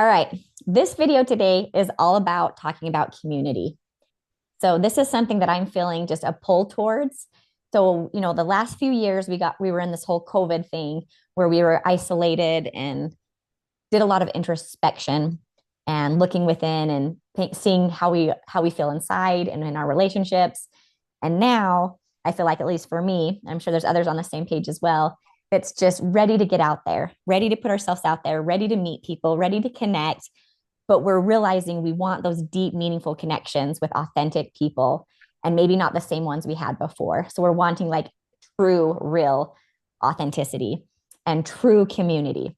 All right. This video today is all about talking about community. So this is something that I'm feeling just a pull towards. So, the last few years we were in this whole COVID thing where we were isolated and did a lot of introspection and looking within and seeing how we feel inside and in our relationships. And now I feel like, at least for me, I'm sure there's others on the same page as well. It's just ready to get out there, ready to put ourselves out there, ready to meet people, ready to connect. But we're realizing we want those deep, meaningful connections with authentic people and maybe not the same ones we had before. So we're wanting like true, real authenticity and true community.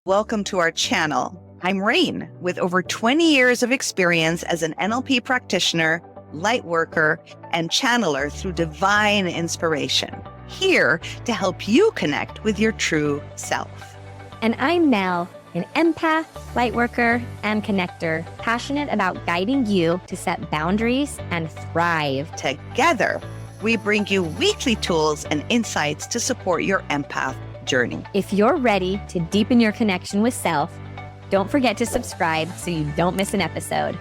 Welcome to our channel. I'm Rain, with over 20 years of experience as an NLP practitioner, light worker, and channeler through divine inspiration, here to help you connect with your true self. And I'm Mel, an empath, light worker, and connector, passionate about guiding you to set boundaries and thrive. Together, we bring you weekly tools and insights to support your empath journey. If you're ready to deepen your connection with self, don't forget to subscribe so you don't miss an episode.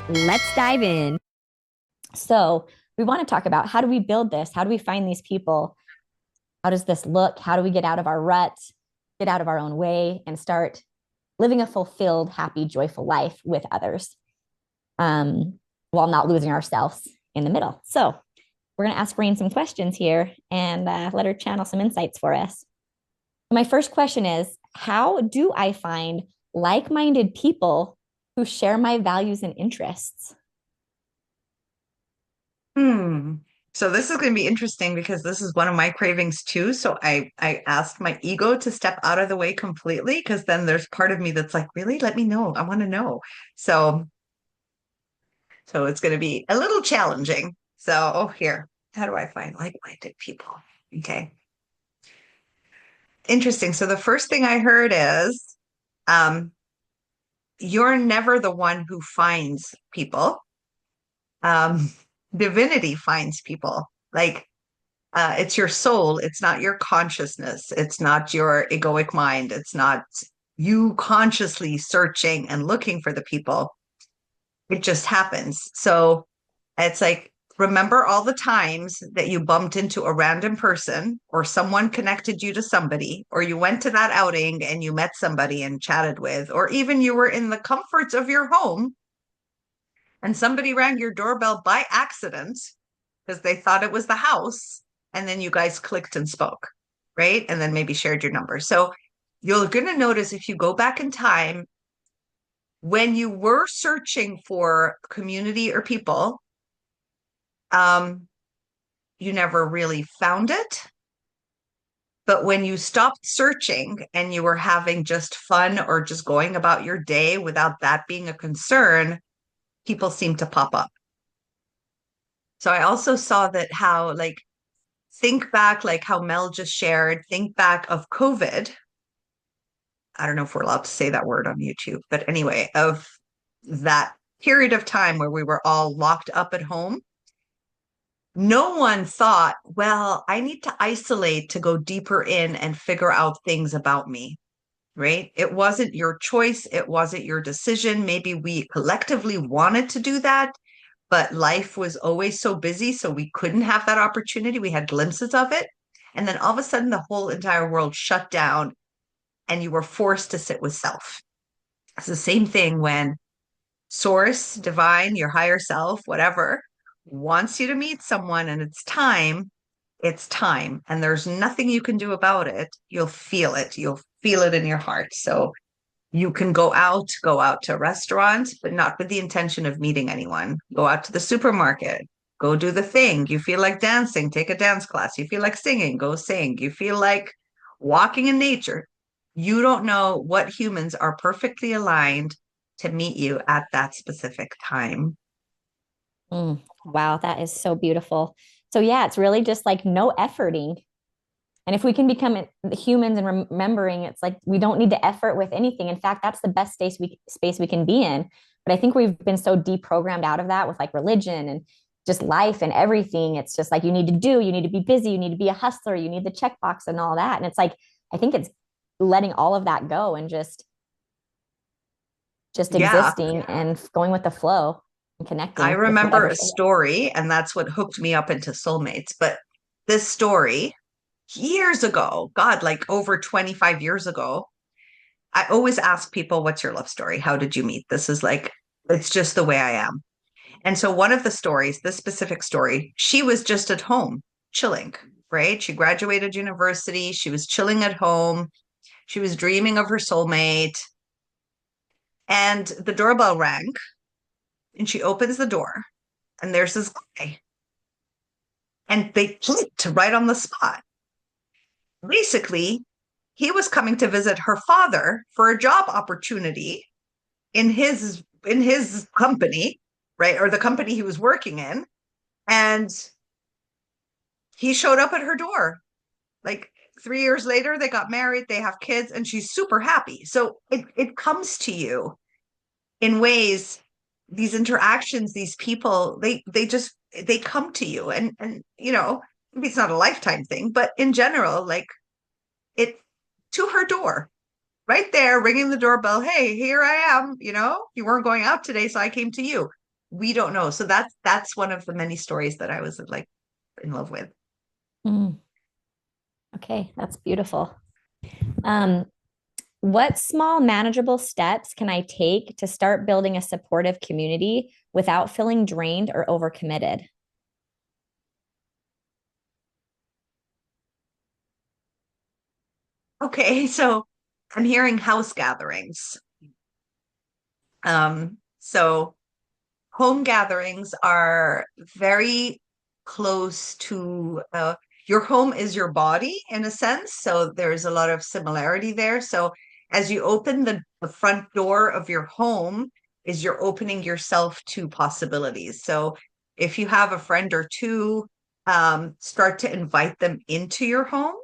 Let's dive in. So we want to talk about, how do we build this? How do we find these people? How does this look? How do we get out of our rut, get out of our own way, and start living a fulfilled, happy, joyful life with others, while not losing ourselves in the middle? So we're going to ask Rain some questions here and let her channel some insights for us. My first question is, how do I find like-minded people who share my values and interests? So this is going to be interesting because this is one of my cravings too. So I asked my ego to step out of the way completely, because then there's part of me that's like, really? Let me know. I want to know. So it's going to be a little challenging. So here, how do I find like-minded people? Okay. Interesting. So the first thing I heard is, you're never the one who finds people. Divinity finds people. It's your soul. It's not your consciousness. It's not your egoic mind. It's not you consciously searching and looking for the people. It just happens. So it's like, remember all the times that you bumped into a random person, or someone connected you to somebody, or you went to that outing and you met somebody and chatted with, or even you were in the comforts of your home and somebody rang your doorbell by accident because they thought it was the house. And then you guys clicked and spoke, right? And then maybe shared your number. So you're going to notice, if you go back in time, when you were searching for community or people, you never really found it. But when you stopped searching and you were having just fun or just going about your day without that being a concern, people seem to pop up. So I also saw that how, think back, like how Mel just shared, think back of COVID. I don't know if we're allowed to say that word on YouTube, but anyway, of that period of time where we were all locked up at home. No one thought, well, I need to isolate to go deeper in and figure out things about me, right? It wasn't your choice. It wasn't your decision. Maybe we collectively wanted to do that, but life was always so busy, so we couldn't have that opportunity. We had glimpses of it. And then all of a sudden, the whole entire world shut down and you were forced to sit with self. It's the same thing when source, divine, your higher self, whatever, wants you to meet someone and it's time. And there's nothing you can do about it. You'll feel it. You'll feel it in your heart. So you can go out to a restaurant, but not with the intention of meeting anyone. Go out to the supermarket, go do the thing. You feel like dancing, take a dance class. You feel like singing, go sing. You feel like walking in nature. You don't know what humans are perfectly aligned to meet you at that specific time. Wow, that is so beautiful. So yeah, it's really just like no efforting. And if we can become humans and remembering, it's like we don't need to effort with anything. In fact, that's the best space we can be in. But I think we've been so deprogrammed out of that with like religion and just life and everything. It's just like you need to be busy, you need to be a hustler, you need the checkbox and all that. And it's like, I think it's letting all of that go and just just Yeah. existing and going with the flow and I connecting with remember whatever a shows up. story, and that's what hooked me up into soulmates. But this story, years ago, God, like over 25 years ago, I always ask people, what's your love story? How did you meet? This is like, it's just the way I am. And so one of the stories, this specific story, she was just at home chilling, right? She graduated university. She was chilling at home. She was dreaming of her soulmate. And the doorbell rang, and she opens the door, and there's this guy. And they clicked right on the spot. Basically, he was coming to visit her father for a job opportunity in his company, right? Or the company he was working in. And he showed up at her door. Like 3 years later, they got married, they have kids, and she's super happy. So it comes to you in ways, these interactions, these people, they come to you. And maybe it's not a lifetime thing, but in general, like it to her door, right there, ringing the doorbell. Hey, here I am. You weren't going out today, so I came to you. We don't know. So that's one of the many stories that I was like in love with. Mm, okay, that's beautiful. Um, what small manageable steps can I take to start building a supportive community without feeling drained or overcommitted? Okay, so I'm hearing house gatherings. So home gatherings are very close to your home is your body in a sense. So there's a lot of similarity there. So as you open the front door of your home, is you're opening yourself to possibilities. So if you have a friend or two, start to invite them into your home.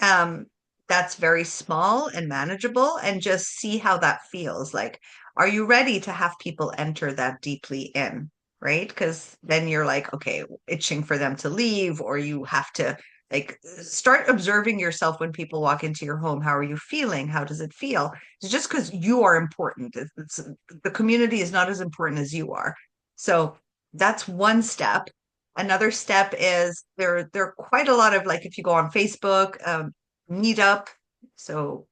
Um, that's very small and manageable, and just see how that feels. Like, are you ready to have people enter that deeply in? Right? Because then you're like, okay, itching for them to leave, or you have to like start observing yourself when people walk into your home. How are you feeling? How does it feel? It's just because you are important. The community is not as important as you are. So that's one step. Another step is there are quite a lot of, like, if you go on Facebook, Meetup. So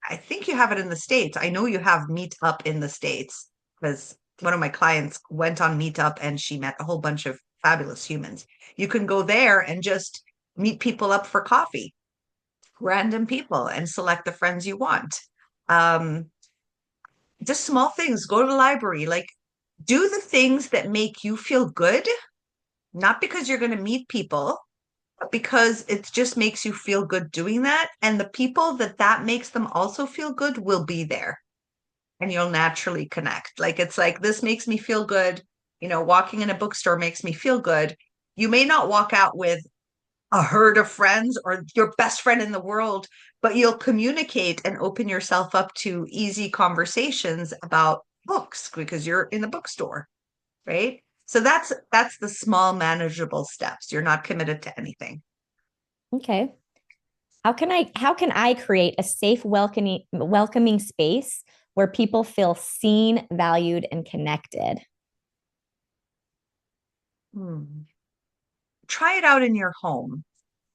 I think you have it in the States. I know you have Meetup in the States because one of my clients went on Meetup and she met a whole bunch of fabulous humans. You can go there and just meet people up for coffee, random people, and select the friends you want. Um, just small things. Go to the library, like do the things that make you feel good, not because you're going to meet people, but because it just makes you feel good doing that. And the people that makes them also feel good will be there, and you'll naturally connect. Like, it's like, this makes me feel good. Walking in a bookstore makes me feel good. You may not walk out with a herd of friends or your best friend in the world, but you'll communicate and open yourself up to easy conversations about books because you're in the bookstore, right? So that's the small manageable steps. You're not committed to anything. Okay. How can I create a safe, welcoming space where people feel seen, valued, and connected? Hmm. Try it out in your home.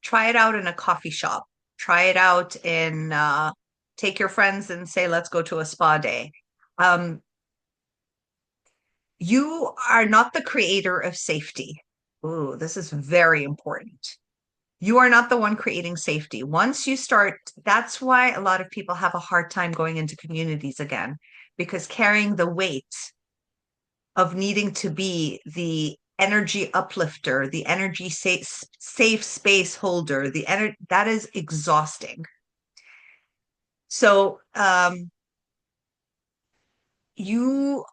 Try it out in a coffee shop. Try it out in take your friends and say, let's go to a spa day. Um, you are not the creator of safety. Ooh, this is very important. You are not the one creating safety. Once you start, that's why a lot of people have a hard time going into communities again, because carrying the weight of needing to be the energy uplifter, the energy safe space holder, that is exhausting. So you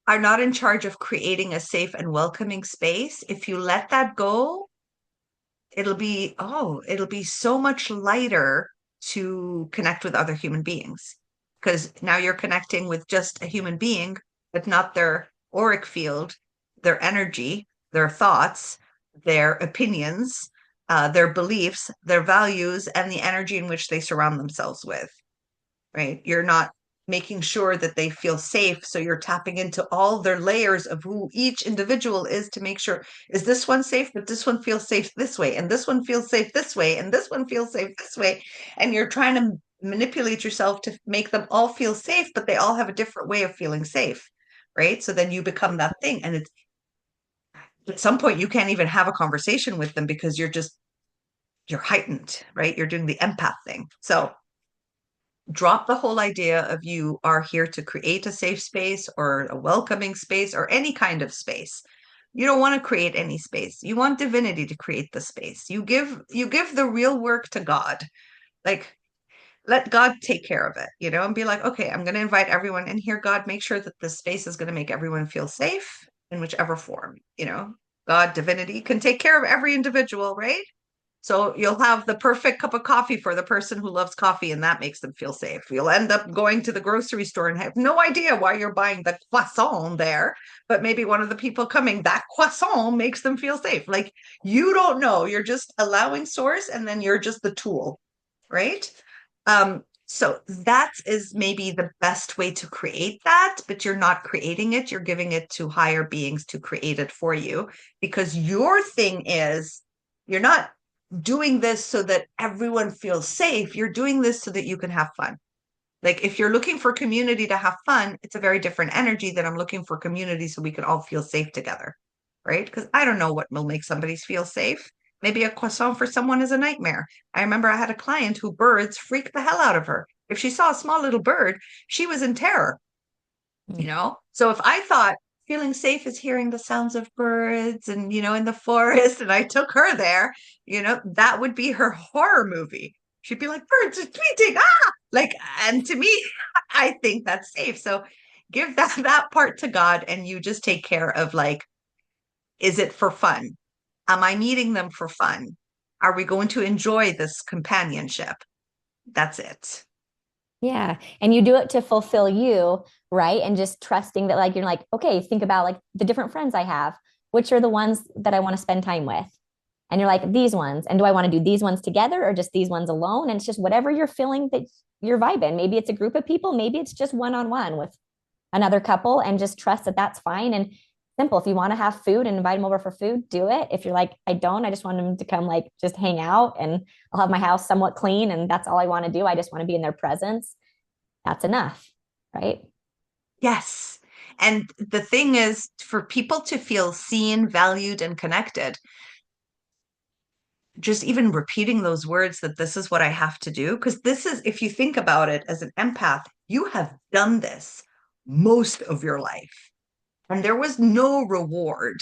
are not in charge of creating a safe and welcoming space. If you let that go, it'll be so much lighter to connect with other human beings, because now you're connecting with just a human being, but not their auric field, their energy, their thoughts, their opinions, their beliefs, their values, and the energy in which they surround themselves with, right? You're not making sure that they feel safe. So you're tapping into all their layers of who each individual is to make sure, is this one safe, but this one feels safe this way, and this one feels safe this way, and this one feels safe this way. And you're trying to manipulate yourself to make them all feel safe, but they all have a different way of feeling safe, right? So then you become that thing. And it's at some point you can't even have a conversation with them because you're heightened, right? You're doing the empath thing. So drop the whole idea of you are here to create a safe space or a welcoming space or any kind of space. You don't want to create any space. You want divinity to create the space. You give the real work to God. Like, let God take care of it, and be like, okay, I'm going to invite everyone in here. God, make sure that this space is going to make everyone feel safe in whichever form, God, divinity can take care of every individual, right? So you'll have the perfect cup of coffee for the person who loves coffee, and that makes them feel safe. You'll end up going to the grocery store and have no idea why you're buying the croissant there, but maybe one of the people coming, that croissant makes them feel safe. Like, you don't know. You're just allowing source, and then you're just the tool, right? So that is maybe the best way to create that, but you're not creating it. You're giving it to higher beings to create it for you, because your thing is, you're not doing this so that everyone feels safe. You're doing this so that you can have fun. Like, if you're looking for community to have fun, it's a very different energy than I'm looking for community so we can all feel safe together, right? Because I don't know what will make somebody feel safe. Maybe a croissant for someone is a nightmare. I remember I had a client who birds freaked the hell out of her. If she saw a small little bird, she was in terror, So if I thought feeling safe is hearing the sounds of birds and, in the forest, and I took her there, that would be her horror movie. She'd be like, birds are tweeting, ah! Like, and to me, I think that's safe. So give that part to God, and you just take care of, like, is it for fun? Am I meeting them for fun? Are we going to enjoy this companionship? That's it. Yeah. And you do it to fulfill you, right? And just trusting that, like, you're like, okay, think about like the different friends I have. Which are the ones that I want to spend time with? And you're like, these ones. And do I want to do these ones together or just these ones alone? And it's just whatever you're feeling that you're vibing. Maybe it's a group of people. Maybe it's just one-on-one with another couple, and just trust that that's fine. And simple. If you want to have food and invite them over for food, do it. If you're like, I don't, I just want them to come, like, just hang out, and I'll have my house somewhat clean, and that's all I want to do. I just want to be in their presence. That's enough, right? Yes. And the thing is, for people to feel seen, valued, and connected, just even repeating those words, that this is what I have to do. Because this is, if you think about it as an empath, you have done this most of your life, and there was no reward.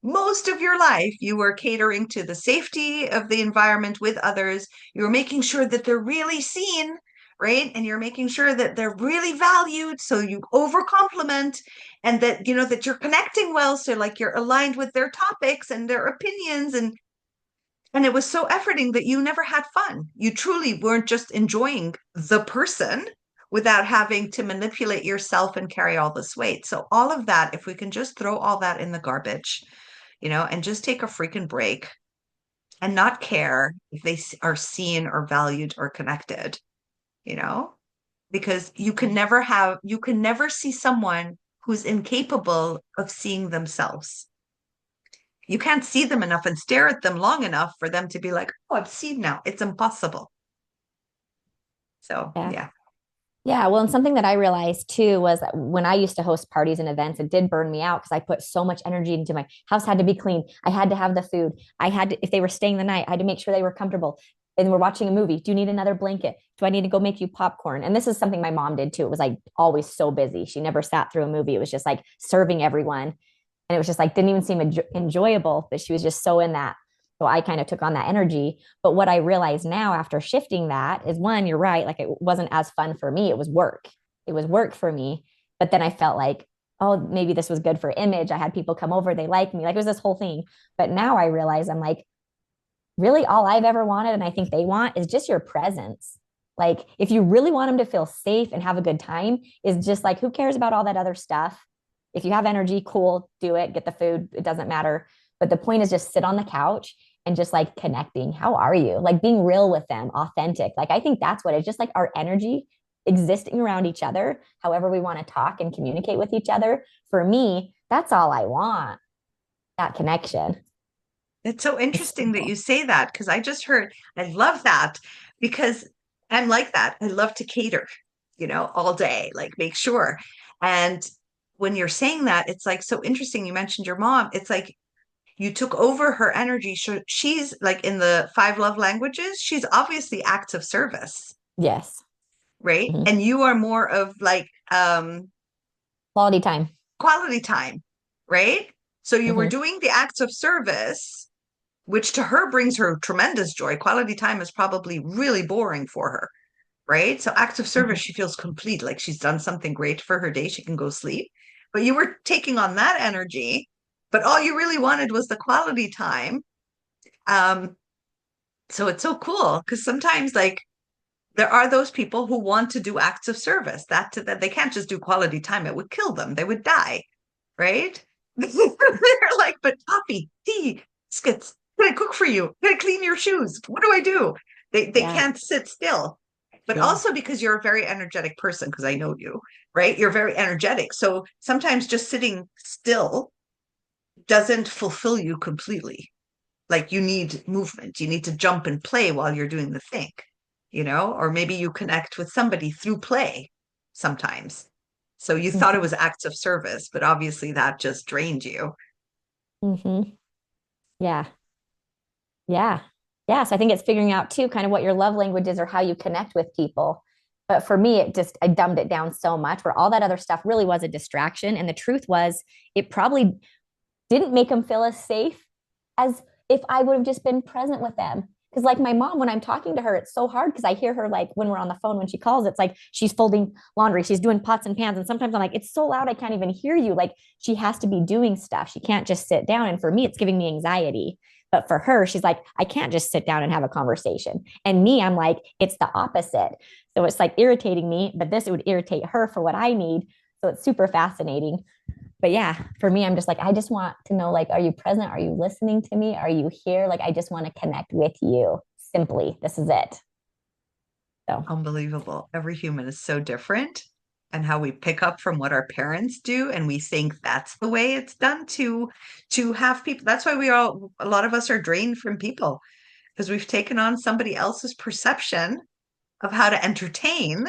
Most of your life, you were catering to the safety of the environment with others. You were making sure that they're really seen, right? And you're making sure that they're really valued. So you over compliment, and that, that you're connecting well. So, like, you're aligned with their topics and their opinions. And it was so efforting that you never had fun. You truly weren't just enjoying the person without having to manipulate yourself and carry all this weight. So all of that, if we can just throw all that in the garbage, and just take a freaking break and not care if they are seen or valued or connected, because you can never see someone who's incapable of seeing themselves. You can't see them enough and stare at them long enough for them to be like, oh, I've seen now. It's impossible. So, Yeah. yeah. Yeah. Well, and something that I realized too was that when I used to host parties and events, it did burn me out because I put so much energy into my house, had to be clean. I had to have the food. I had to, if they were staying the night, I had to make sure they were comfortable. And we're watching a movie. Do you need another blanket? Do I need to go make you popcorn? And this is something my mom did too. It was like always so busy. She never sat through a movie. It was just like serving everyone. And it was just like, didn't even seem enjoyable, but she was just so in that. So I kind of took on that energy. But what I realize now after shifting that is, one, you're right. Like, it wasn't as fun for me. It was work. It was work for me. But then I felt like, oh, maybe this was good for image. I had people come over. They liked me. Like, it was this whole thing. But now I realize I'm like, really all I've ever wanted, and I think they want, is just your presence. Like, if you really want them to feel safe and have a good time, is just like, who cares about all that other stuff? If you have energy, cool, do it, get the food. It doesn't matter. But the point is just sit on the couch and just like connecting. How are you? Like, being real with them, authentic. Like, I think that's what it's just like, our energy existing around each other, however we want to talk and communicate with each other. For me, that's all I want, that connection. It's so It's interesting that simple. you say that because I just heard, I love that because I'm like that. I love to cater, all day, like make sure. And when you're saying that, it's like so interesting. You mentioned your mom. It's like you took over her energy. She's like in the five love languages, she's obviously acts of service, Yes. right? Mhm. And you are more of like Quality time. quality time, right? So you were Hmm. doing the acts of service, which to her brings her tremendous joy. Quality time is probably really boring for her, right? So acts of service, she feels complete, like she's done something great for her day. She can go sleep. But you were taking on that energy, but all you really wanted was the quality time. Um, so it's so cool because sometimes like there are those people who want to do acts of service that they can't just do quality time. It would kill them. They would die, right? They're like, but coffee, tea, biscuits, can I cook for you? Can I clean your shoes? What do I do? They Yeah. can't sit still. But Yeah. also because you're a very energetic person, because I know you, right? You're very energetic. So sometimes just sitting still doesn't fulfill you completely. Like you need movement. You need to jump and play while you're doing the thing, or maybe you connect with somebody through play sometimes. So you thought it Hmm. was acts of service, but obviously that just drained you. Hmm. Yeah. Yeah. Yeah. So I think it's figuring out too kind of what your love language is or how you connect with people. But for me, I dumbed it down so much where all that other stuff really was a distraction. And the truth was, it probably didn't make them feel as safe as if I would have just been present with them. Because, like my mom, when I'm talking to her, it's so hard because I hear her like when we're on the phone, when she calls, it's like she's folding laundry, she's doing pots and pans. And sometimes I'm like, it's so loud, I can't even hear you. Like she has to be doing stuff. She can't just sit down. And for me, it's giving me anxiety. But for her, she's like, I can't just sit down and have a conversation. And me, I'm like, it's the opposite. So it's like irritating me, but this it would irritate her for what I need. So it's super fascinating. But yeah, for me, I'm just like, I just want to know, like, are you present? Are you listening to me? Are you here? Like, I just want to connect with you. Simply, this is it. So, Unbelievable. Every human is so different, and how we pick up from what our parents do and we think that's the way it's done to have people. That's why a lot of us are drained from people because we've taken on somebody else's perception of how to entertain.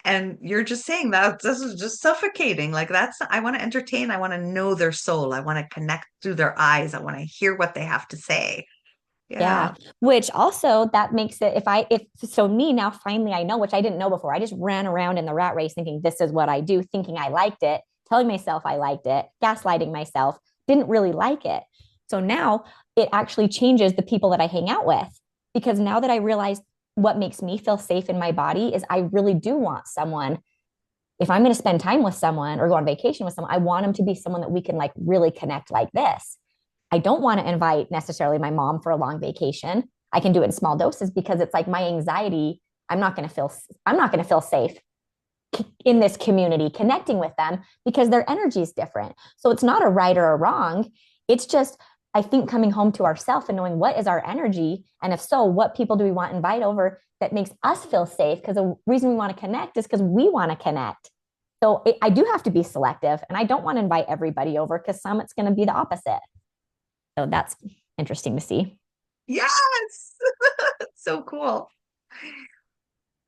And you're just saying that this is just suffocating. Like I want to entertain. I want to know their soul. I want to connect through their eyes. I want to hear what they have to say. yeah, Yeah. which also that makes it, if so, me now finally I know, which I didn't know before. I just ran around in the rat race thinking this is what I do, thinking I liked it, telling myself I liked it, gaslighting myself, didn't really like it. So now it actually changes the people that I hang out with because now that I realize what makes me feel safe in my body is I really do want someone. If I'm going to spend time with someone or go on vacation with someone, I want them to be someone that we can like really connect like this. I don't want to invite necessarily my mom for a long vacation. I can do it in small doses because it's like my anxiety, I'm not going to feel safe in this community connecting with them because their energy is different. So it's not a right or a wrong. It's just I think coming home to ourselves and knowing what is our energy and if so, what people do we want to invite over that makes us feel safe because the reason we want to connect is because we want to connect. So I do have to be selective and I don't want to invite everybody over because some it's going to be the opposite. So that's interesting to see. Yes. So cool.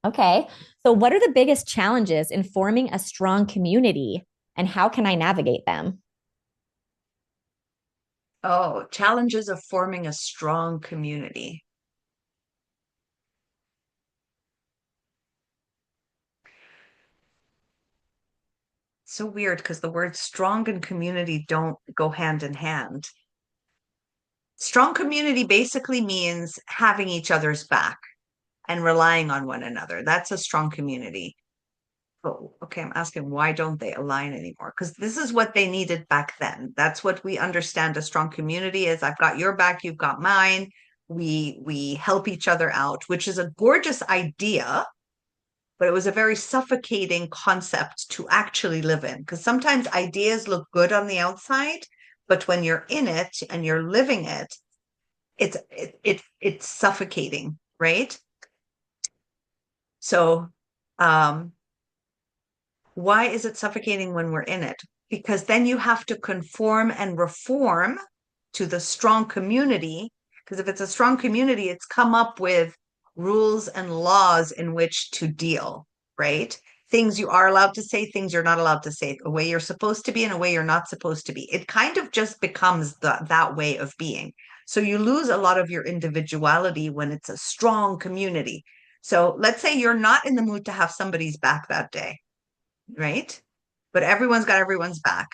Okay. So, what are the biggest challenges in forming a strong community and how can I navigate them? Oh, challenges of forming a strong community. So weird because the words strong and community don't go hand in hand. Strong community basically means having each other's back and relying on one another. That's a strong community. Oh, okay. I'm asking why don't they align anymore? Because this is what they needed back then. That's what we understand a strong community is. I've got your back, you've got mine. We help each other out, which is a gorgeous idea, but it was a very suffocating concept to actually live in. Because sometimes ideas look good on the outside, but when you're in it and you're living it, it's suffocating, right? So Um, why is it suffocating when we're in it? Because then you have to conform and reform to the strong community. Because if it's a strong community, it's come up with rules and laws in which to deal, right? Things you are allowed to say, things you're not allowed to say, a way you're supposed to be and a way you're not supposed to be. It kind of just becomes that way of being. So you lose a lot of your individuality when it's a strong community. So let's say you're not in the mood to have somebody's back that day, right? But everyone's got everyone's back.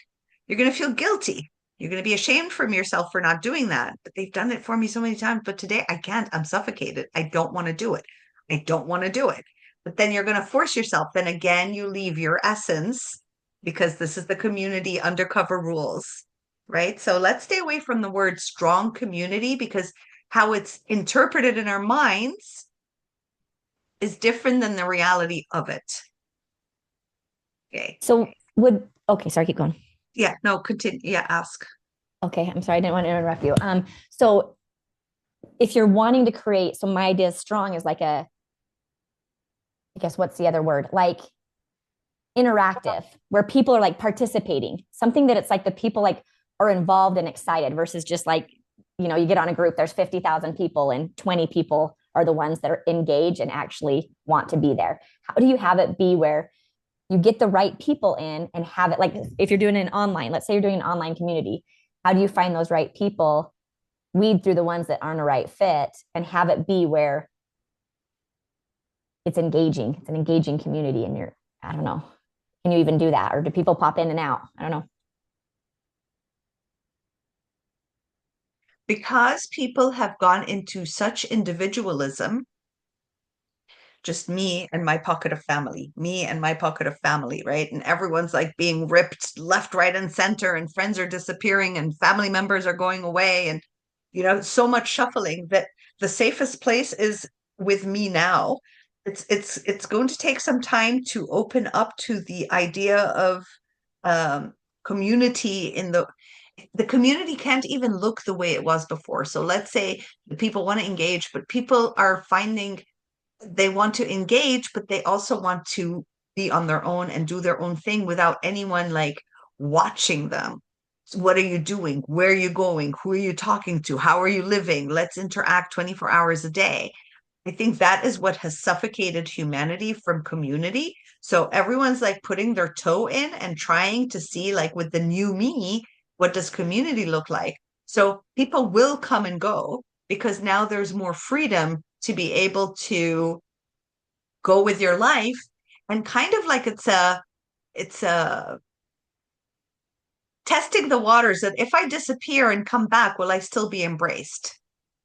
You're going to feel guilty. You're going to be ashamed from yourself for not doing that. But they've done it for me so many times. But today I can't. I'm suffocated. I don't want to do it. I don't want to do it. But then you're going to force yourself. Then again, you leave your essence because this is the community undercover rules, right? So let's stay away from the word strong community because how it's interpreted in our minds is different than the reality of it. Okay. So okay, sorry, keep going. Yeah, no, continue. Yeah, ask. Okay, I'm sorry, I didn't want to interrupt you. So if you're wanting to create, so my idea is strong is like I guess what's the other word? Like interactive, where people are like participating, something that it's like the people like are involved and excited versus just like, you get on a group, there's 50,000 people and 20 people are the ones that are engaged and actually want to be there. How do you have it be where you get the right people in and have it like if you're doing an online, let's say you're doing an online community, how do you find those right people, weed through the ones that aren't a right fit and have it be where it's engaging, it's an engaging community and I don't know, can you even do that? Or do people pop in and out? I don't know. Because people have gone into such individualism, just me and my pocket of family, right? And everyone's like being ripped left, right, and center, and friends are disappearing, and family members are going away, and so much shuffling that the safest place is with me now. It's going to take some time to open up to the idea of community in the community can't even look the way it was before. So let's say the people want to engage, but people are finding they want to engage, but they also want to be on their own and do their own thing without anyone like watching them. So what are you doing? Where are you going? Who are you talking to? How are you living? Let's interact 24 hours a day. I think that is what has suffocated humanity from community. So everyone's like putting their toe in and trying to see, like with the new me, what does community look like? So people will come and go because now there's more freedom to be able to go with your life and kind of like it's a testing the waters that if I disappear and come back, will I still be embraced?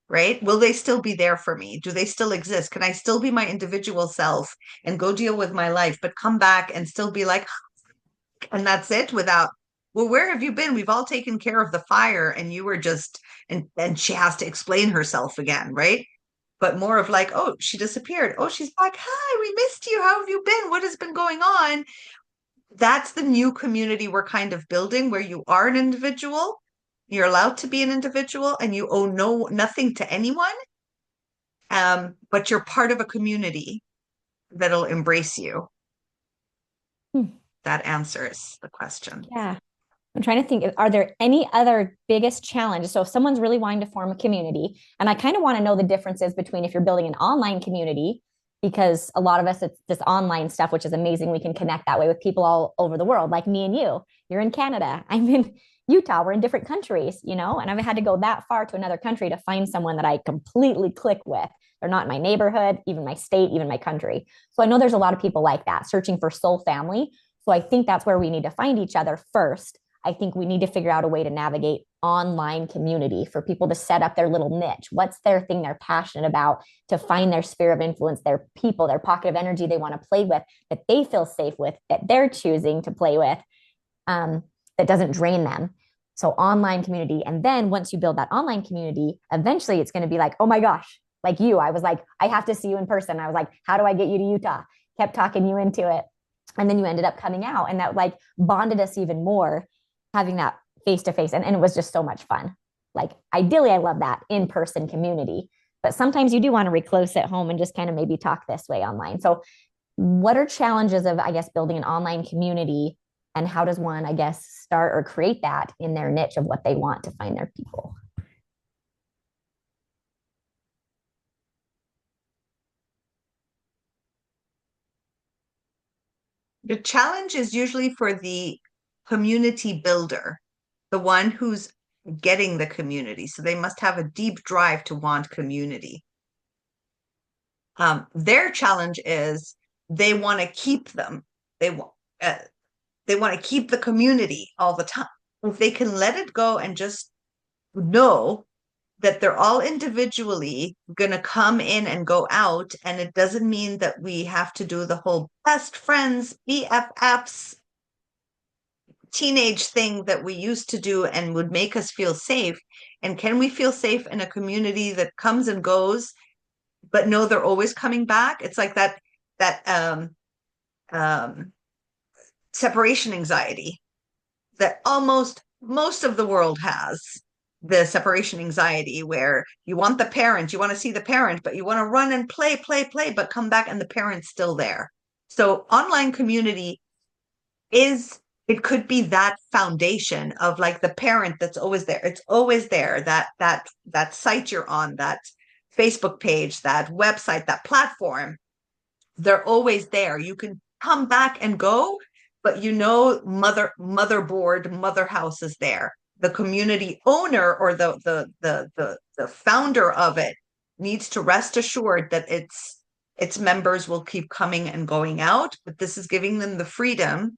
Right? Will they still be there for me? Do they still exist? Can I still be my individual self and go deal with my life, but come back and still be like, and that's it without, well, where have you been? We've all taken care of the fire and you were just, and she has to explain herself again, right? But more of like, oh, she disappeared. Oh, she's back. Hi, we missed you. How have you been? What has been going on? That's the new community we're kind of building where you are an individual. You're allowed to be an individual and you owe nothing to anyone. But you're part of a community that'll embrace you. That answers the question. Yeah. I'm trying to think, are there any other biggest challenges? So if someone's really wanting to form a community, and I kind of want to know the differences between if you're building an online community, because a lot of us, it's this online stuff, which is amazing. We can connect that way with people all over the world, like me and you. You're in Canada. I'm in Utah. We're in different countries, and I've had to go that far to another country to find someone that I completely click with. They're not in my neighborhood, even my state, even my country. So I know there's a lot of people like that searching for soul family. So I think that's where we need to find each other first. I think we need to figure out a way to navigate online community for people to set up their little niche. What's their thing they're passionate about, to find their sphere of influence, their people, their pocket of energy they want to play with, that they feel safe with, that they're choosing to play with, that doesn't drain them. So online community. And then once you build that online community, eventually it's going to be like, oh my gosh, like you, I was like, I have to see you in person. I was like, how do I get you to Utah? Kept talking you into it. And then you ended up coming out, and that like bonded us even more, having that face-to-face. And it was just so much fun. Like ideally, I love that in-person community, but sometimes you do want to reclose at home and just kind of maybe talk this way online. So what are challenges of, I guess, building an online community, and how does one, I guess, start or create that in their niche of what they want to find their people? The challenge is usually for the community builder, the one who's getting the community. So they must have a deep drive to want community. Their challenge is they want to keep them. They want they want to keep the community all the time. If they can let it go and just know that they're all individually going to come in and go out, and it doesn't mean that we have to do the whole best friends, BFFs, teenage thing that we used to do and would make us feel safe. And can we feel safe in a community that comes and goes, but know they're always coming back? It's like that separation anxiety that almost most of the world has. The separation anxiety where you want the parent, you want to see the parent, but you want to run and play, but come back and the parent's still there. So online community it could be that foundation of like the parent that's always there. It's always there. That site you're on, that Facebook page, that website, that platform, they're always there. You can come back and go, but motherboard, mother house is there. The community owner or the founder of it needs to rest assured that its members will keep coming and going out, but this is giving them the freedom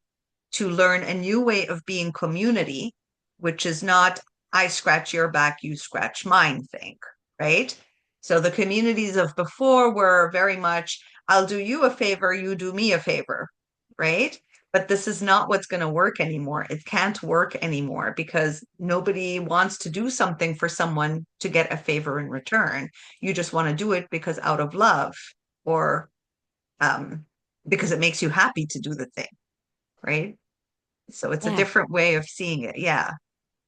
to learn a new way of being community, which is not I scratch your back, you scratch mine thing, right? So the communities of before were very much, I'll do you a favor, you do me a favor, right? But this is not what's going to work anymore. It can't work anymore because nobody wants to do something for someone to get a favor in return. You just want to do it because out of love or because it makes you happy to do the thing, right? So it's a different way of seeing it. Yeah.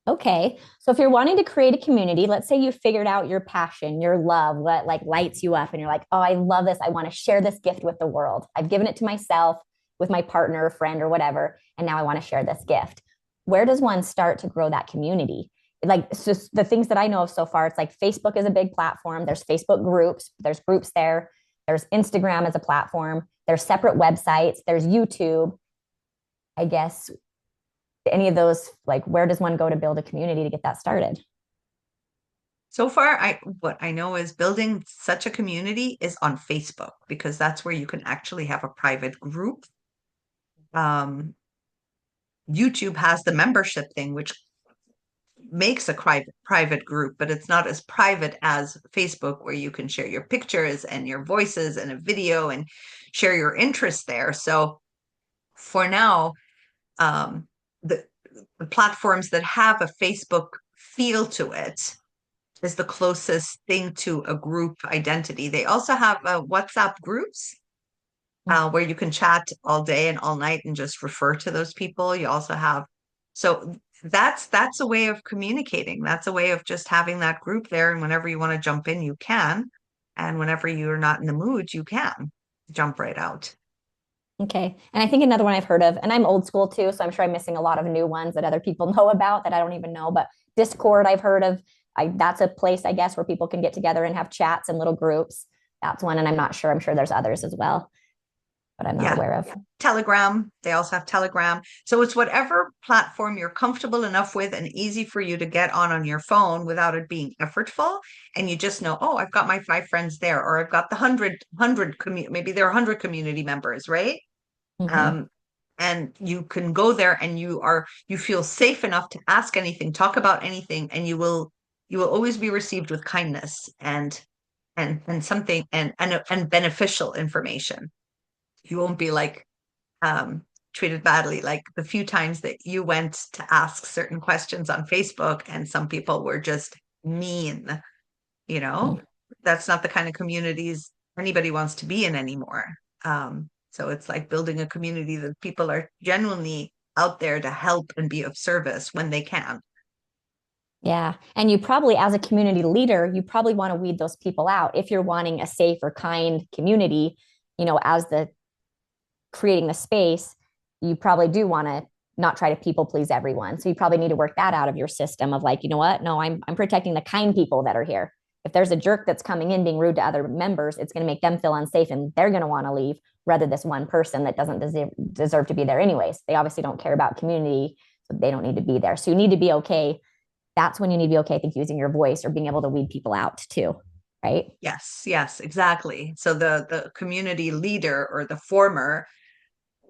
Okay. So if you're wanting to create a community, let's say you figured out your passion, your love, what like lights you up, and you're like, oh, I love this. I want to share this gift with the world. I've given it to myself, with my partner, friend, or whatever, and now I want to share this gift. Where does one start to grow that community? Like, it's just the things that I know of so far, it's like Facebook is a big platform. There's Facebook groups. There's groups there. There's Instagram as a platform. There's separate websites. There's YouTube. I guess any of those, like, where does one go to build a community to get that started? So far, what I know is building such a community is on Facebook because that's where you can actually have a private group. YouTube has the membership thing, which makes a private group, but it's not as private as Facebook, where you can share your pictures and your voices and a video and share your interests there. So for now, the platforms that have a Facebook feel to it is the closest thing to a group identity. They also have WhatsApp groups where you can chat all day and all night and just refer to those people. You also have, so that's a way of communicating. That's a way of just having that group there. And whenever you want to jump in, you can. And whenever you're not in the mood, you can jump right out. Okay. And I think another one I've heard of, and I'm old school too, so I'm sure I'm missing a lot of new ones that other people know about that I don't even know, but Discord I've heard of. That's a place, I guess, where people can get together and have chats and little groups. That's one. And I'm not sure. I'm sure there's others as well, but I'm not aware of. Telegram. They also have Telegram. So it's whatever platform you're comfortable enough with and easy for you to get on your phone without it being effortful. And you just know, oh, I've got my 5 friends there, or I've got the 100 maybe there are 100 community members, right? Mm-hmm. And you can go there and you feel safe enough to ask anything, talk about anything, and you will always be received with kindness and something and beneficial information. You won't be like treated badly, like the few times that you went to ask certain questions on Facebook and some people were just mean. That's not the kind of communities anybody wants to be in anymore. So it's like building a community that people are genuinely out there to help and be of service when they can. Yeah. And you probably, as a community leader, you probably want to weed those people out if you're wanting a safe or kind community, as the creating the space, you probably do want to not try to people please everyone. So you probably need to work that out of your system of like, you know what? No, I'm protecting the kind people that are here. If there's a jerk that's coming in being rude to other members, it's going to make them feel unsafe and they're going to want to leave rather this one person that doesn't deserve to be there anyways. They obviously don't care about community, so they don't need to be there. So you need to be okay. That's when you need to be okay, I think, using your voice or being able to weed people out too, right? Yes, exactly. So the community leader or the former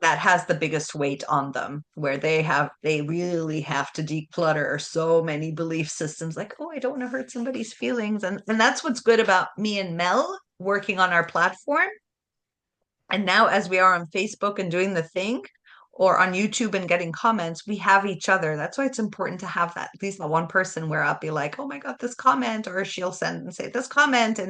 that has the biggest weight on them, where they really have to declutter so many belief systems, like, oh, I don't want to hurt somebody's feelings. And that's what's good about me and Mel working on our platform. And now, as we are on Facebook and doing the thing, or on YouTube and getting comments, we have each other. That's why it's important to have that, at least that one person where I'll be like, oh my God, this comment, or she'll send and say this comment,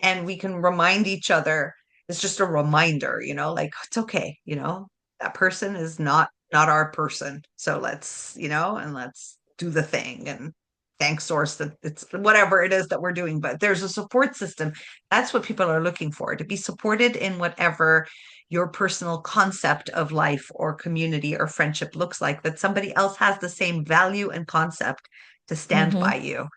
and we can remind each other. It's just a reminder, like it's okay, that person is not our person. So let's, and let's do the thing and thank source that it's whatever it is that we're doing. But there's a support system. That's what people are looking for, to be supported in whatever your personal concept of life or community or friendship looks like, that somebody else has the same value and concept to stand by you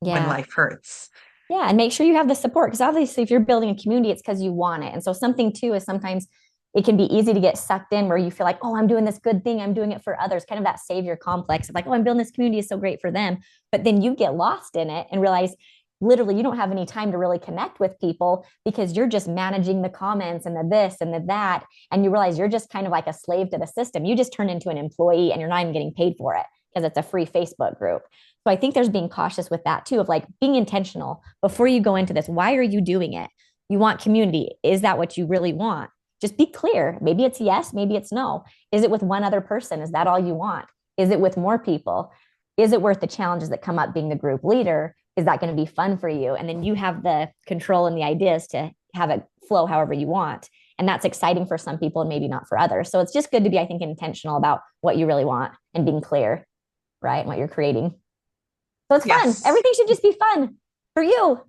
when Yeah. life hurts. Yeah. And make sure you have the support, because obviously if you're building a community, it's because you want it. And so something too is sometimes it can be easy to get sucked in where you feel like, oh, I'm doing this good thing, I'm doing it for others, kind of that savior complex of like, oh, I'm building this community, is so great for them. But then you get lost in it and realize literally you don't have any time to really connect with people because you're just managing the comments and the this and the that. And you realize you're just kind of like a slave to the system. You just turn into an employee and you're not even getting paid for it because it's a free Facebook group. So I think there's being cautious with that too, of like being intentional before you go into this. Why are you doing it? You want community. Is that what you really want? Just be clear. Maybe it's yes, maybe it's no. Is it with one other person? Is that all you want? Is it with more people? Is it worth the challenges that come up being the group leader? Is that going to be fun for you? And then you have the control and the ideas to have it flow however you want. And that's exciting for some people and maybe not for others. So it's just good to be, I think, intentional about what you really want and being clear, right? And what you're creating. So it's fun. Everything should just be fun for you.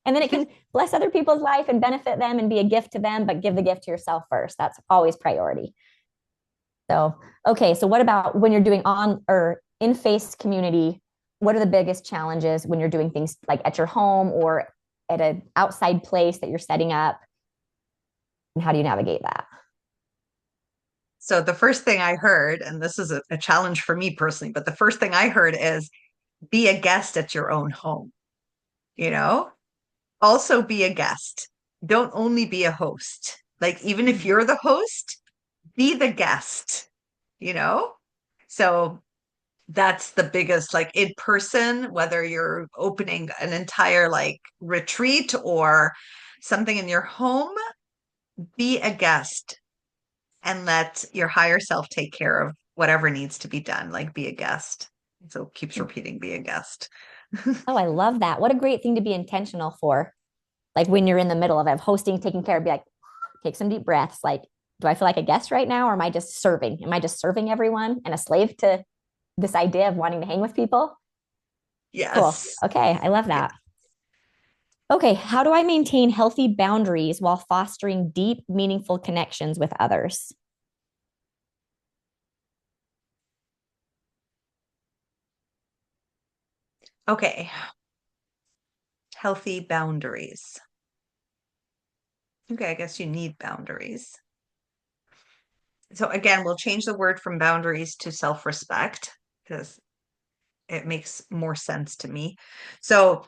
And then it can bless other people's life and benefit them and be a gift to them, but give the gift to yourself first. That's always priority. So, okay. So what about when you're doing on or in-face community? What are the biggest challenges when you're doing things like at your home or at an outside place that you're setting up? And how do you navigate that? So the first thing I heard, and this is a challenge for me personally, but the first thing I heard is be a guest at your own home, also be a guest. Don't only be a host. Like, even if you're the host, be the guest, So that's the biggest, like, in person, whether you're opening an entire like retreat or something in your home, be a guest and let your higher self take care of whatever needs to be done. Like, be a guest. So it keeps repeating, be a guest. Oh, I love that. What a great thing to be intentional for. Like when you're in the middle of hosting, taking care, be like, take some deep breaths. Like, do I feel like a guest right now? Or am I just serving? Am I just serving everyone and a slave to this idea of wanting to hang with people? Yes. Cool. Okay. I love that. Okay. How do I maintain healthy boundaries while fostering deep, meaningful connections with others? Okay. Healthy boundaries. Okay, I guess you need boundaries. So again, we'll change the word from boundaries to self-respect because it makes more sense to me. So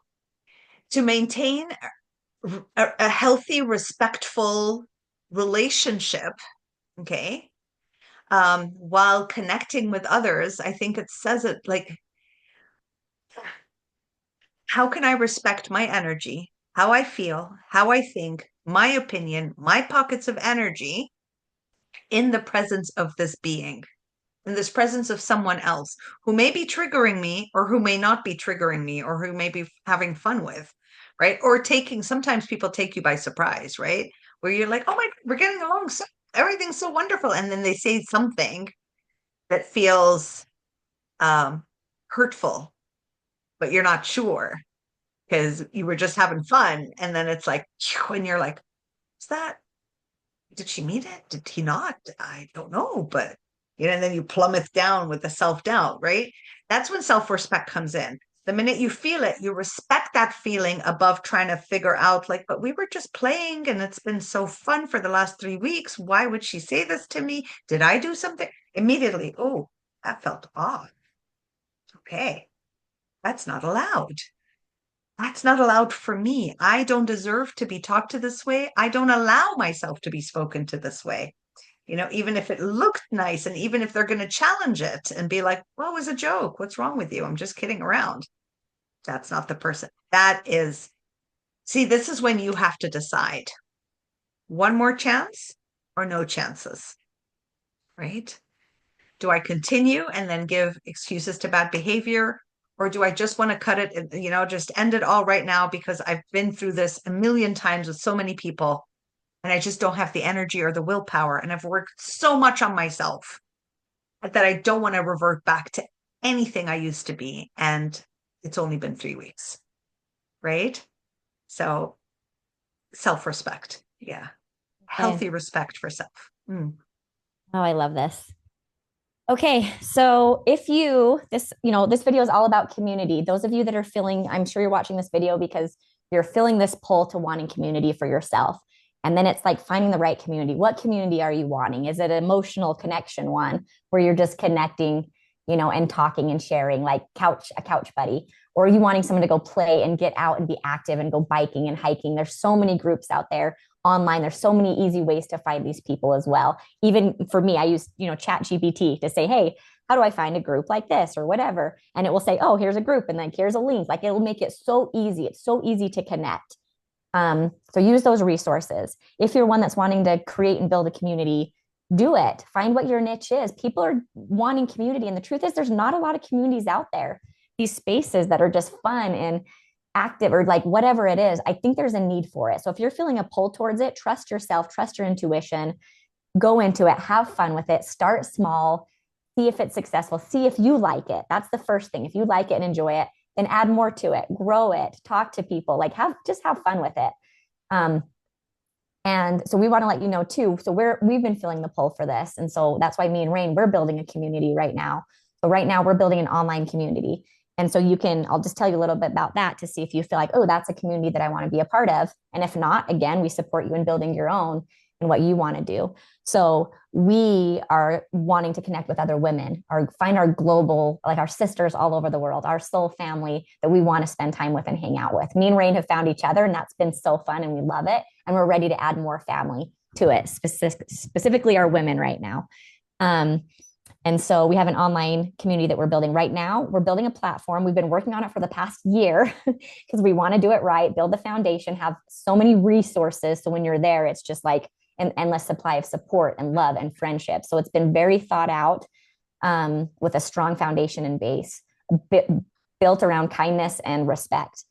to maintain a healthy, respectful relationship, okay, while connecting with others, I think it says it like, how can I respect my energy, how I feel, how I think, my opinion, my pockets of energy in the presence of this being, in this presence of someone else who may be triggering me or who may not be triggering me or who may be having fun with, right? Or sometimes people take you by surprise, right? Where you're like, oh my, we're getting along, so everything's so wonderful. And then they say something that feels hurtful, but you're not sure because you were just having fun. And then it's like, and you're like, is that Did she mean it? Did he not? I don't know, but and then you plummet down with the self-doubt, right? That's when self-respect comes in. The minute you feel it, you respect that feeling above trying to figure out, like, but we were just playing and it's been so fun for the last 3 weeks. Why would she say this to me? Did I do something? Immediately, oh, that felt odd. Okay, that's not allowed. That's not allowed for me. I don't deserve to be talked to this way. I don't allow myself to be spoken to this way. Even if it looked nice and even if they're going to challenge it and be like, well, it was a joke. What's wrong with you? I'm just kidding around. That's not the person. See, this is when you have to decide one more chance or no chances, right? Do I continue and then give excuses to bad behavior? Or do I just want to cut it, just end it all right now because I've been through this a million times with so many people and I just don't have the energy or the willpower. And I've worked so much on myself that I don't want to revert back to anything I used to be. And it's only been 3 weeks, right? So self-respect. Yeah. Healthy respect for self. Mm. Oh, I love this. Okay, so if this video is all about community. Those of you that are feeling, I'm sure you're watching this video because you're feeling this pull to wanting community for yourself. And then it's like finding the right community. What community are you wanting? Is it an emotional connection one where you're just connecting, and talking and sharing, like a couch buddy? Or are you wanting someone to go play and get out and be active and go biking and hiking? There's so many groups out there online. There's so many easy ways to find these people as well. Even for me, I use, chat GPT to say, hey, how do I find a group like this or whatever? And it will say, oh, here's a group. And then here's a link. Like it'll make it so easy. It's so easy to connect. So use those resources. If you're one that's wanting to create and build a community, do it. Find what your niche is. People are wanting community. And the truth is there's not a lot of communities out there, these spaces that are just fun and active or like whatever it is. I think there's a need for it. So if you're feeling a pull towards it, trust yourself, trust your intuition, go into it, have fun with it, start small, see if it's successful, see if you like it. That's the first thing. If you like it and enjoy it, then add more to it, grow it, talk to people, like just have fun with it. And so we want to let you know too. So we've been feeling the pull for this. And so that's why me and Rain, we're building a community right now. So right now we're building an online community. And so I'll just tell you a little bit about that to see if you feel like, oh, that's a community that I want to be a part of. And if not, again, we support you in building your own and what you want to do. So we are wanting to connect with other women or find our global, like our sisters all over the world, our soul family that we want to spend time with and hang out with. Me and Rain have found each other and that's been so fun and we love it. And we're ready to add more family to it, specifically our women right now. And so we have an online community that we're building right now. We're building a platform. We've been working on it for the past year because we want to do it right, build the foundation, have so many resources. So when you're there, it's just like an endless supply of support and love and friendship. So it's been very thought out with a strong foundation and base built around kindness and respect.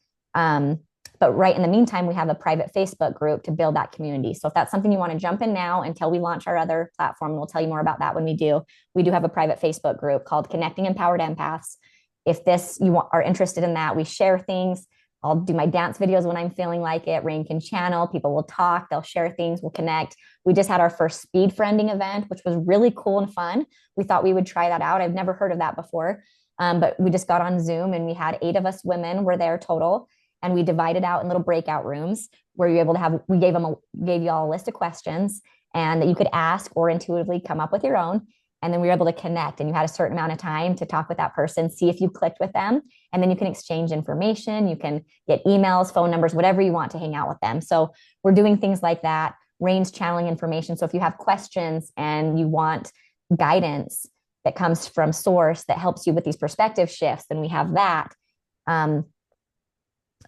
But right in the meantime, we have a private Facebook group to build that community. So if that's something you want to jump in now until we launch our other platform, we'll tell you more about that when we do. We do have a private Facebook group called Connecting Empowered Empaths. If are interested in that, we share things. I'll do my dance videos when I'm feeling like it. Rain can channel. People will talk. They'll share things. We'll connect. We just had our first speed friending event, which was really cool and fun. We thought we would try that out. I've never heard of that before. But we just got on Zoom and we had 8 of us women were there total. And we divided out in little breakout rooms where you're able to we gave you all a list of questions and that you could ask or intuitively come up with your own. And then we were able to connect and you had a certain amount of time to talk with that person, see if you clicked with them. And then you can exchange information. You can get emails, phone numbers, whatever you want to hang out with them. So we're doing things like that. Rain's channeling information. So if you have questions and you want guidance that comes from source that helps you with these perspective shifts, then we have that.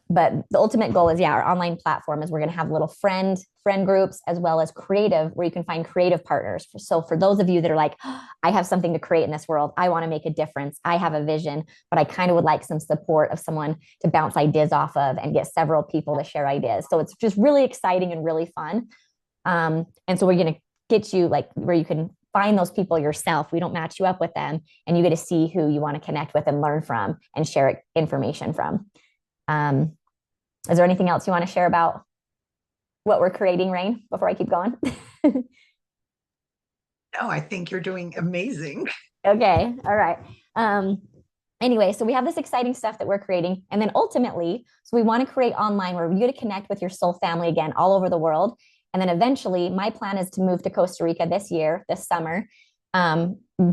But the ultimate goal is, our online platform is we're going to have little friend groups as well as creative, where you can find creative partners. So for those of you that are like, oh, I have something to create in this world. I want to make a difference. I have a vision, but I kind of would like some support of someone to bounce ideas off of and get several people to share ideas. So it's just really exciting and really fun. And so we're going to get you like where you can find those people yourself. We don't match you up with them and you get to see who you want to connect with and learn from and share information from. Is there anything else you want to share about what we're creating, Rain, before I keep going? No, I think you're doing amazing. Okay. All right. Anyway, so we have this exciting stuff that we're creating. And then ultimately, so we want to create online where you get to connect with your soul family again all over the world. And then eventually, my plan is to move to Costa Rica this year, this summer.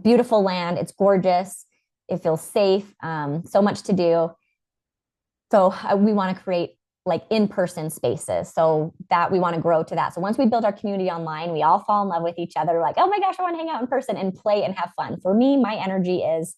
Beautiful land. It's gorgeous. It feels safe. So much to do. So we want to create like in-person spaces, so that we want to grow to that. So once we build our community online, we all fall in love with each other, like, oh my gosh, I want to hang out in person and play and have fun. For me, my energy is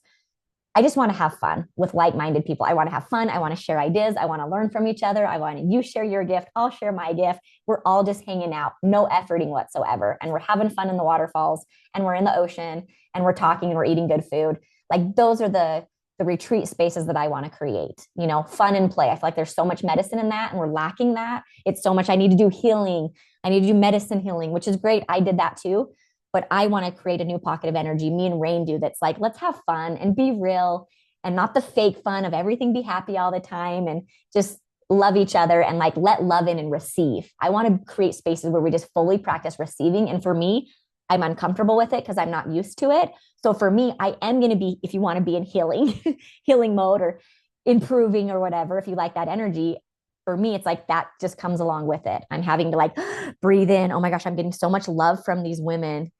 I just want to have fun with like-minded people. I want to have fun. I want to share ideas. I want to learn from each other. I want to, you share your gift, I'll share my gift. We're all just hanging out, no efforting whatsoever. And we're having fun in the waterfalls, and we're in the ocean, and we're talking, and we're eating good food. Like those are the retreat spaces that I want to create, fun and play. I feel like there's so much medicine in that, and we're lacking that. It's so much. I need to do healing. I need to do medicine healing, which is great. I did that too. But I want to create a new pocket of energy, me and Rain do, that's like, let's have fun and be real, and not the fake fun of everything be happy all the time, and just love each other and like let love in and receive. I want to create spaces where we just fully practice receiving. And for me, I'm uncomfortable with it because I'm not used to it. So for me, I am going to be, if you want to be in healing, healing mode or improving or whatever, if you like that energy, for me, it's like that just comes along with it. I'm having to like breathe in. Oh my gosh, I'm getting so much love from these women.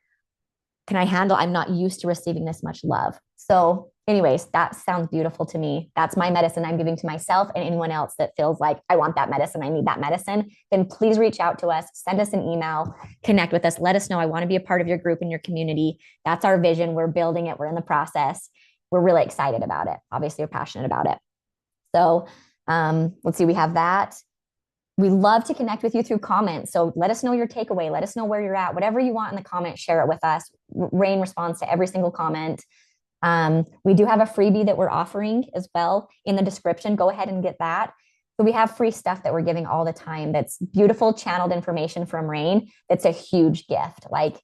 Can I handle? I'm not used to receiving this much love. So anyways, that sounds beautiful to me. That's my medicine I'm giving to myself, and anyone else that feels like I want that medicine, I need that medicine, then please reach out to us, send us an email, connect with us, let us know. I want to be a part of your group and your community. That's our vision. We're building it. We're in the process. We're really excited about it. Obviously, we're passionate about it. So let's see, we have that. We love to connect with you through comments. So let us know your takeaway. Let us know where you're at. Whatever you want in the comments, share it with us. Rain responds to every single comment. We do have a freebie that we're offering as well in the description. Go ahead and get that. So we have free stuff that we're giving all the time. That's beautiful channeled information from Rain. It's a huge gift. Like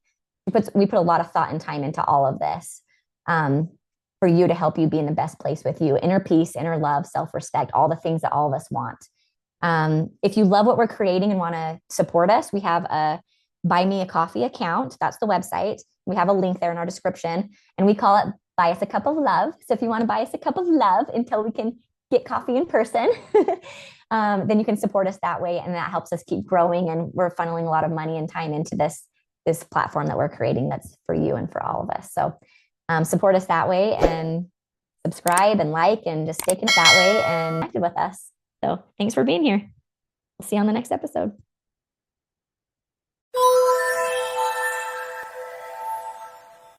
we put a lot of thought and time into all of this for you, to help you be in the best place with you. Inner peace, inner love, self-respect, all the things that all of us want. If you love what we're creating and want to support us, we have a Buy Me a Coffee account. That's the website. We have a link there in our description, and we call it Buy Us a Cup of Love. So if you want to buy us a cup of love until we can get coffee in person, then you can support us that way. And that helps us keep growing. And we're funneling a lot of money and time into this platform that we're creating that's for you and for all of us. So support us that way, and subscribe and like, and just stay connected that way and connected with us. So thanks for being here. We'll see you on the next episode.